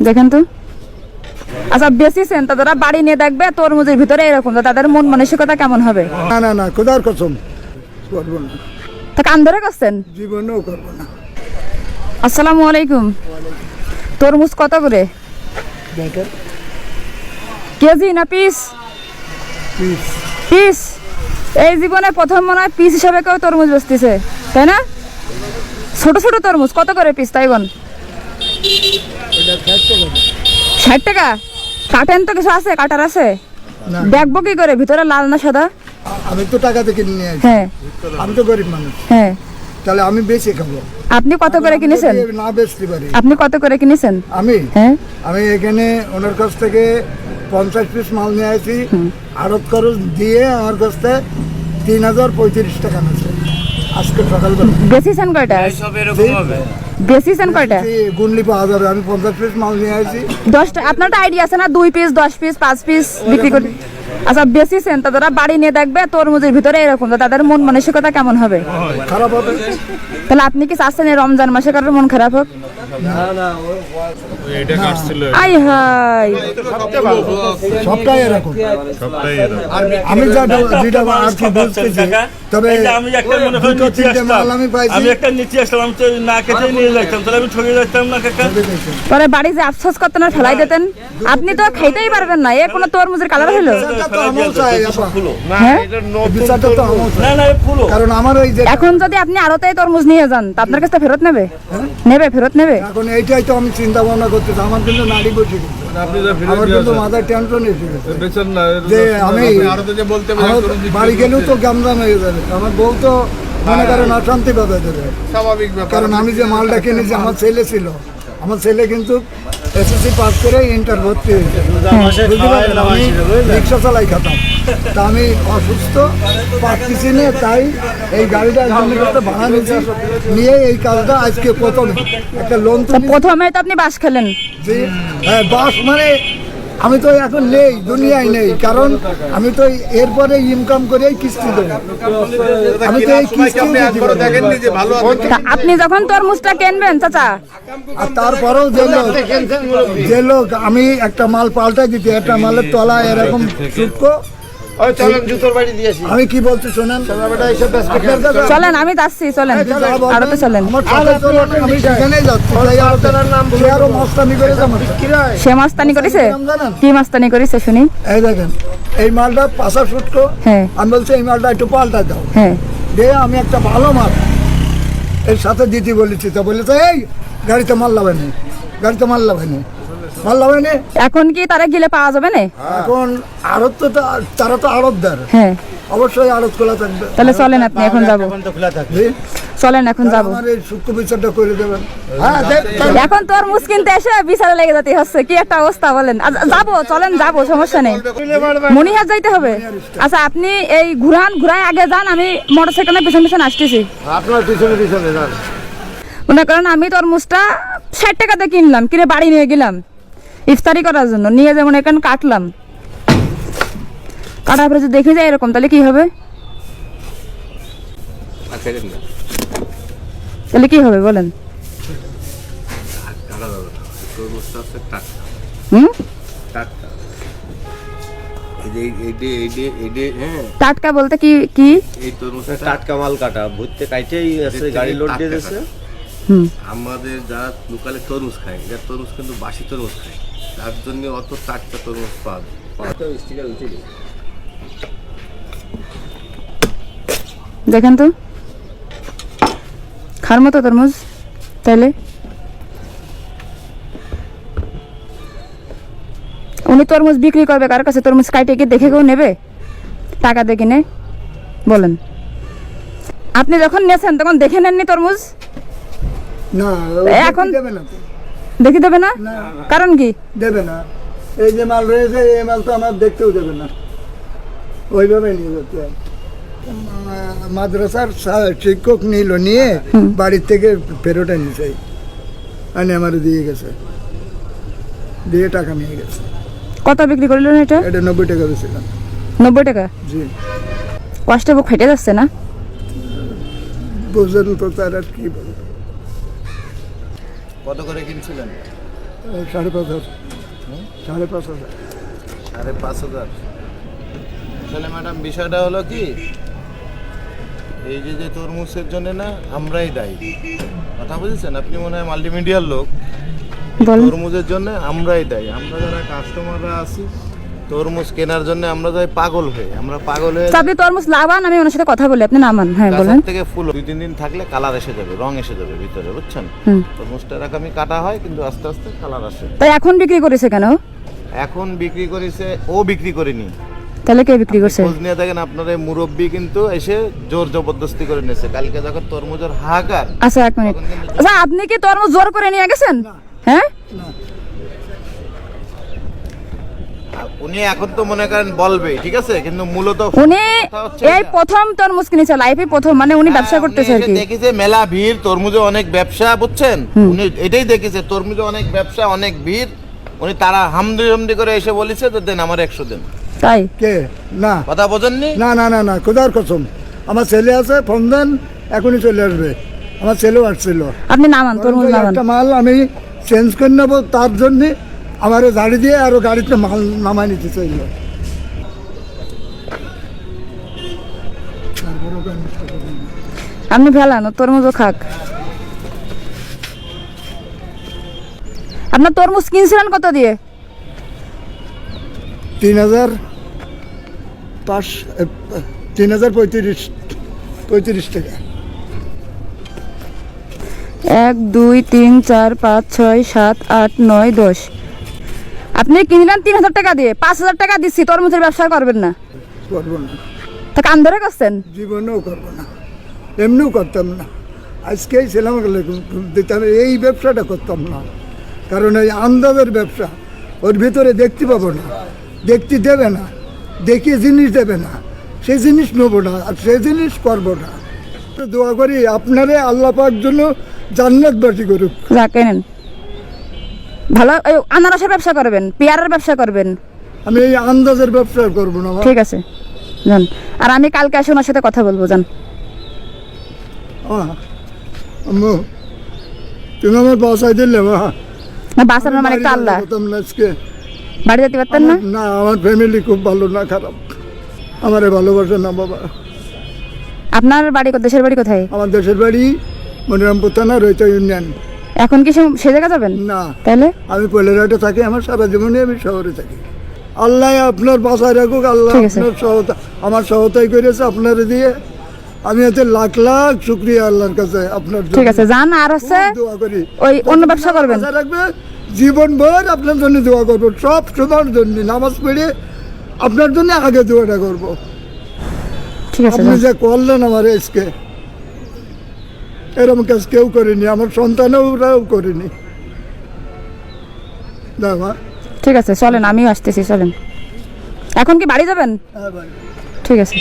দেখেন তো। আচ্ছা বেশিছেন তো যারা বাড়ি নিয়ে দেখবে তরমুজের ভিতরে এরকম তাদের মন মানসিকতা কেমন হবে? না না না, খোদার কসম করবো না, তা কান ধরে করছেন? জীবনেও করবো না। আসসালামু আলাইকুম। তরমুজ কত করে দেখেন কেজি না পিস? পিস। পিস? এই জীবনে প্রথম মনে হয় পিস হিসাবে কেউ তরমুজ বেচতেছে, তাই না? ছোট ছোট তরমুজ কত করে পিস তাই বোন? এটা 60 টাকা। 60 টাকা? কাটেন তো কিছু আছে, কাটার আছে? না, দেখবো কি করে ভিতরে লাল না সাদা? আমি তো টাকা থেকে নিয়ে আসি, হ্যাঁ আমি তো গরিব মানুষ, হ্যাঁ। তাহলে আমি বেশি খাবো। আপনি কত করে কিনেছেন? যদি না বেচতে পারি। আপনি কত করে কিনেছেন? আমি হ্যাঁ আমি এখানে ওনার কাছ থেকে 50 পিস মাল নিয়ে আসি, আড়ত খরচ দিয়ে আমার কাছ থেকে 3035 টাকা নিয়েছে আজকে সকালবেলা। বেচিছেন কয়টা? বেচিছেন কয়টা? গুনলি পাওয়া যাবে। আমি 50 পিস মাল নিয়ে আসি। 10টা? আপনার তো আইডিয়া আছে না 2 পিস 10 পিস 5 পিস বিক্রি করে? আচ্ছা বেচিছেন তো যারা বাড়ি নিয়ে দেখবে তরমুজের ভিতরে এরকম তাদের মন মানসিকতা কেমন হবে? খারাপ হবে। তাহলে আপনি কি চাচ্ছেন এই রমজান মাসে কারোর মন খারাপ হোক? আই হাই, সবটাই এরকম। আমি যেটা আর কি বলতেছি, তবে আমি একটা মনে করেন দুটো তিনটে মাল আমি পাইছি। আমি একটা নিচে আসলাম, আমি তো না কেটে নিয়ে যাইতাম, তাহলে আমি ঠকে যাইতাম না কাকা। পরে বাড়ি যে আফসোস করতেন আর ফেলাই দিতেন। আপনি তো খাইতেই পারবেন না, এ কোনো তরমুজের কালার হলো? বিচারটা তো আমিও চাই, আপা। হ্যাঁ বিচারটা তো আমিও চাই। না না এ ফুলো। কারণ আমার ওই যে এখন যদি আপনি আড়তে তরমুজ নিয়ে যান তা আপনার কাছে ফেরত নেবে? নেবে, ফেরত নেবে। এখন এইটাই তো আমি চিন্তা ভাবনা করতেছি। আমার কিন্তু নাড়ি বসে গেছে, আমার কিন্তু মাথায় টেনশন এসে গেছে যে আমি আমার বাড়ি গেলেও তো গামজাম হয়ে যাবে। আমার বউ তো মনে করেন অশান্তি বাধা দেবে, স্বাভাবিক ব্যাপার। কারণ আমি যে মালটা কিনেছি, আমার ছেলে ছিল, আমার ছেলে কিন্তু এসএসসি পাস করে ইন্টার ভর্তি হয়েছে, বুঝতে পারলেন? আমি রিক্সা চালাই খেতাম, তা আমি অসুস্থ পারতেছি না, তাই এই গাড়িটা একজনের কাছে ভাড়া নিয়েছি, নিয়ে এই কাজটা আজকে প্রথম একটা লোন তা প্রথমে তো আপনি বাস খেলেন। হ্যাঁ, বাস মানে আমি তো এখন নেই, দুনিয়ায় নেই, কারণ আমি তো এরপরে ইনকাম করে কিস্তি দেবো। আমি তো এই কিস্তি তা আপনি যখন তরমুজটা কিনবেন চাচা, আর তারপরেও যে লোক আমি একটা মাল পাল্টাই দিতে, একটা মালের তলা এরকম শুক্কো, আমি কি বলছি শোনেন, আপনার কাছে চলেন আমি যাচ্ছি, চলেন আড়তে চলেন। আমার সাথে চলুন, আমি সেখানেই যাচ্ছি। সে আরো মস্তানি করে যাবো। সে মাস্তানি করেছে? জানেন? কি মাস্তানি করেছে শুনি? এই দেখেন, এই মালটা পাশা শুটকো, হ্যাঁ আমি বলছি এই মালটা একটু পাল্টা দাও, হ্যাঁ। দিয়ে আমি একটা ভালো মাল এর সাথে দিতে বলেছি, তা বলেছে এই গাড়িতে মাল লাগাই নি, গাড়িতে মাল লাগাই নি, মাল লাগাই নি। এখন কি তারা গেলে পাওয়া যাবে না? এখন আড়ত তো তারা তো আড়তদার, হ্যাঁ অবশ্যই আড়ত খোলা থাকবে। তাহলে চলেন আপনি এখন যাবো, জি? চলেন এখন যাবো। আমার এই সূক্ষ্ম বিচারটা করে দেবেন। হ্যাঁ, এখন তরমুজ কিনতে এসে বিচারে লেগে যেতে হচ্ছে, কি একটা অবস্থা বলেন। যাবো, চলেন যাবো, সমস্যা নেই। মনিহার যাইতে হবে? আচ্ছা আপনি এই ঘুরায় আগে যান, আমি মোটরসাইকেলে পিছন পিছন আসতেছি। আপনার পিছনে পিছনে যান। মনে করেন আমি তরমুজটা 60 টাকাতে কিনলাম, কিনে বাড়ি নিয়ে গেলাম ইফতারি করার জন্য, নিয়ে যেমন এখানে কাটলাম, কাটার পরে যদি দেখে যায় এরকম, তাহলে কি হবে? তাহলে কি হবে বলেন? হুম, টাটকা বলতে কি কি? টাটকা মাল কাটা ভুট্টে কাইটেই আছে, গাড়ি লোড দিয়ে দিয়েছে। হুম, আমাদের যারা লোকালে তরমুজ খায়, এরা তরমুজ কিন্তু বাসি তরমুজ খায়, তার জন্য অত টাটকা তরমুজ পাওয়া যায়। দেখেন তো খার মতো তরমুজ। তাইলে উনি তরমুজ বিক্রি করবে কার কাছে? তরমুজ কাইটে কি দেখে কেউ নেবে টাকা দিয়ে কিনে? বলেন, আপনি যখন নিয়েছেন তখন দেখে নেননি তরমুজ? না, এখন দেবে না তো। দেখি দেবে না? না, কারণ কি? দেবে না। এই যে মাল রয়েছে, এই মাল তো আমার দেখতেও দেবে না, ওইভাবে নিয়ে যেতে হয়। মাদ্রাসার শিক্ষক নিল, নিয়ে বাড়ির থেকে ফেরত এনেছে, আনে আমার দিয়ে গেছে, দিয়ে টাকা নিয়ে গেছে। কত বিক্রি করলেন এটা? এটা 90 টাকা বেছিলাম। 90 টাকা? জি। কষ্টে বুক ফেটে যাচ্ছে না? বুঝলেন তো, তার আর কি বলবো। কত করে কিনছিলেন? 5,500 5,500 5,500। আসলে ম্যাডাম বিষয়টা হলো কি, এই যে তরমুজের জন্য না আমরাই দায়ী। কথা বুঝেছেন? আপনি মনে হয় মাল্টিমিডিয়ার লোক। বলেন। তরমুজের জন্য আমরাই দায়ী। আমরা যারা কাস্টমাররা আছি তরমুজ কেনার জন্য আমরা যাই পাগল হয়ে, আচ্ছা, আপনি তরমুজ লাগান, আমি ওনার সাথে কথা বলি, আপনি নামান। হ্যাঁ বলেন। গাছের থেকে ফুল 2-3 দিন থাকলে কালার এসে যাবে, রং এসে যাবে ভিতরে, বুঝছেন? তরমুজটা এরকমই কাটা হয় কিন্তু আস্তে আস্তে কালার আসে। তাই এখন বিক্রি করেছে কেন? এখন বিক্রি করেছে, ও বিক্রি করেনি। তাহলে কে বিক্রি করছে? খোঁজ নিয়ে দেখেন আপনার এই মুরব্বী কিন্তু এসে জোর জবরদস্তি করে নিয়েছে। কালকে যখন তরমুজের হাহাকার। আচ্ছা, 1 মিনিট। আচ্ছা, আপনি কি তরমুজ জোর করে নিয়ে গেছেন? হ্যাঁ, উনি এখন তো মনে করেন বলবে, ঠিক আছে, কিন্তু মূলত উনি কথা হচ্ছে এই এটা। প্রথম তরমুজ কিনেছে, লাইফে প্রথম, মানে উনি ব্যবসা করতেছে আর উনি কি। এসে দেখেছে মেলা ভিড়, তরমুজে অনেক ব্যবসা, বুঝছেন? উনি এটাই দেখেছে তরমুজে অনেক ব্যবসা, অনেক ভিড়। উনি তারা হামদি করে এসে বলেছে যে দেন আমার 100 দেন। তাই কে না কথা বোঝেননি? না না না না খোদার কসম, আমার ছেলে আছে, ফোন দেন, এখনই চলে আসবে। আমার ছেলেও আসছিল। আপনি নামান, তরমুজ নামান। একটা মাল আমি চেঞ্জ করে নেবো, তার জন্যে আমারে গাড়ি দিয়ে আরো গাড়িতে মাল নামাই নিতে চাইল। আপনি ফেলান, তরমুজও খাক। আপনার তরমুজ কিনছিলেন কত দিয়ে? 3,35 টাকা। 1 2 3 4 5 6 7 8 9 10। আপনি কিনলেন 3,000 টাকা দিয়ে, 5,000 টাকা দিচ্ছি, তরমুজের ব্যবসা করবেন না? করবো না, তা কান ধরে করছেন? জীবনেও করবো না, এমনিও করতাম না। আজকেই ছিলাম দিতাম, এই ব্যবসাটা করতাম না। কারণ এই আন্দাজের ব্যবসা, ওর ভিতরে দেখতে পাবো না, দেখতে দেবে না, দেখিয়ে জিনিস দেবে না, সেই জিনিস নেবো না, আর সেই জিনিস করবো না। দোয়া করি আপনারে আল্লাহ পাক জন্য জান্নাতবাসী করুক। যাকে নেন ভালো, এই আনারসের ব্যবসা করবেন, পেয়ারার ব্যবসা করবেন। আমি এই আন্দাজের ব্যবসা করবো না। ঠিক আছে, যান। আর আমি কালকে এসে ওনার সাথে কথা বলবো, যান। আম্মু, তুমি আমার বাসায় দিলে মা, না, বাঁচানোর মানে একটা আল্লাহ। আজকে বাড়ি যেতে পারতেন না? না, আমার ফ্যামিলি খুব ভালো না, খারাপ। আমারে ভালোবাসে না বাবা। আপনার বাড়ি দেশের বাড়ি কোথায়? আমার দেশের বাড়ি মনিরামপুর থানা, রৈতা ইউনিয়ন। এখন কি সে জায়গা যাবেন? না, তাহলে আমি পলেরাটে থাকি, আমার সারা জীবনে আমি শহরে থাকি। আল্লাহ আপনার বাসায় রাখুক, আল্লাহ ঠিক আছে। আপনার সহায়তা, আমার সহায়তাই করেছে আপনার দিয়ে। আমি এতে লাখ লাখ শুক্রিয়া আল্লাহর কাছে আপনার জন্য। ঠিক আছে, যান। আর হচ্ছে খুব দোয়া করি, ওই অন্য ব্যবসা করবেন। বাসায় রাখবে, জীবন ভর আপনার জন্য দোয়া করবো, সব সময়ের জন্য নামাজ পড়ে আপনার জন্য আগে দোয়াটা করবো। ঠিক আছে, আপনি যান। যে করলেন আমার আজকে, এরকম কাজ কেউ করেনি, আমার সন্তানরাও করেনি। দেখো, ঠিক আছে, চলেন, আমিও আসতেছি, চলেন। এখন কি বাড়ি যাবেন? হ্যাঁ ভাই। ঠিক আছে।